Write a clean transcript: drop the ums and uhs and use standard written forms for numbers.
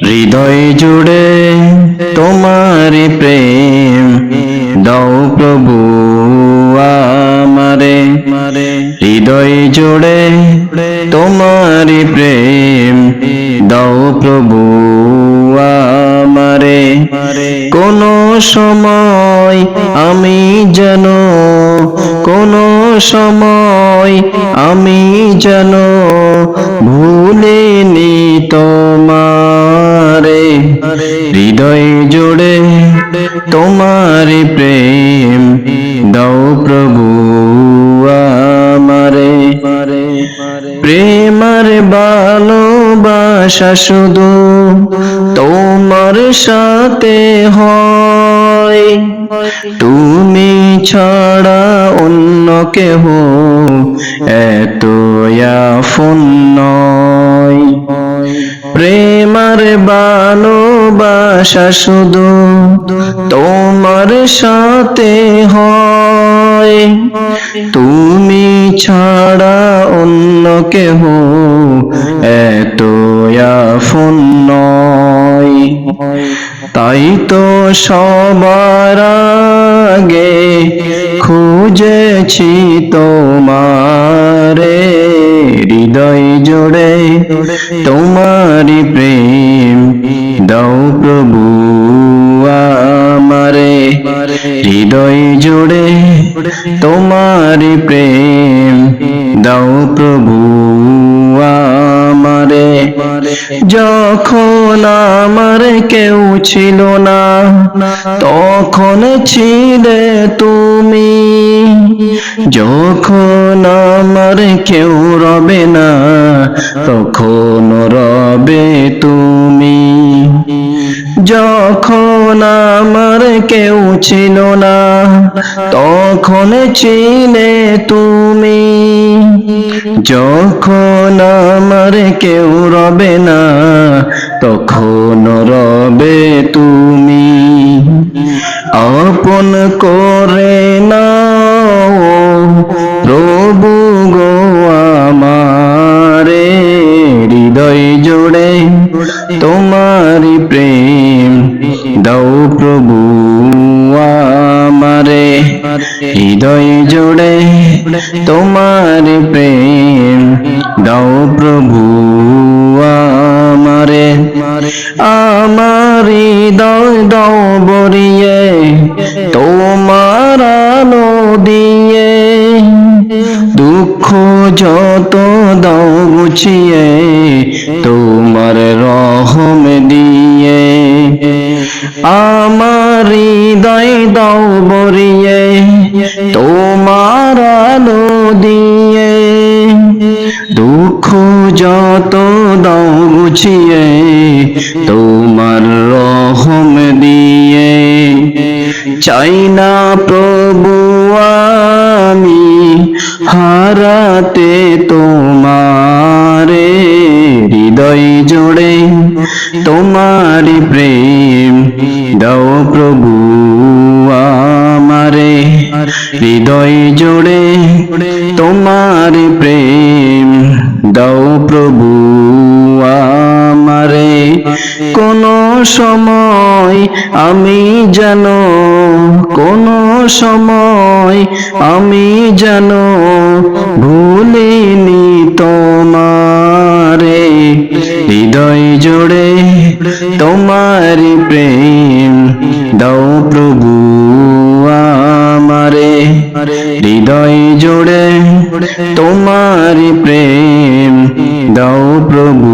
হৃদয় জুড়ে তোমার প্রেম দাও প্রভু আমারে। হৃদয় জুড়ে তোমার প্রেম দাও প্রভু আমারে। কোন সময় আমি যেন সময় আমি যেন ভুলিনি তোমারে। হৃদয় জুড়ে তোমার প্রেম দাও প্রভু আমারে। প্রেমার ভালোবাসা শুধু তোমার সাথে হয়, তুমি ছাড়া অন্য কেহ এত আপন নয়। প্রেমার ভালোবাসা শুধু তোমার সাথে হয়, তুমি ছাড়া অন্য কেহ এত আপন নয়। তাই তো সবার আগে খুঁজেছি তোমারে। হৃদয় জুড়ে তোমারি প্রেম দাও প্রভু আমারে। হৃদয় জুড়ে তোমারি প্রেম দাও প্রভু আমারে। যখন আমার কেউ ছিল না তখন ছিলে তুমি, যখন আমার কেউ রবে না তখন রবে তুমি। যখন আমার কেউ ছিল না তখন ছিলে তুমি, যখন আমার কেউ রবে না তখন রবে তুমি। আপন করে নাও প্রভু গো আমারে। হৃদয় জুড়ে তোমারি প্রেম দাও প্রভু আমারে। হৃদয় জুড়ে তোমারি প্রেম দাও প্রভু আমারে। আমার হৃদয় দাও ভরিয়ে তোমার আলো দিয়ে, দুঃখ যত দাও গুছিয়ে তোমার রহম দিয়ে। আমার হৃদয় দাও ভরিয়ে তোমার আলো দিয়ে, দুঃখ যত দাও গুছিয়ে তোমার রহম দিয়ে। চাই না প্রভু আমি হারাতে তোমারে। হৃদয় জুড়ে তোমারি প্রেম দাও প্রভু আমারে। হৃদয় জুড়ে তোমারি প্রেম দাও প্রভু আমারে। কোন সময় আমি যেন সময় আমি যেন ভুলিনি তোমারে। হৃদয় জুড়ে তোমারি প্রেম দাও প্রভু আমারে। হৃদয় জুড়ে তোমারি প্রেম দাও প্রভু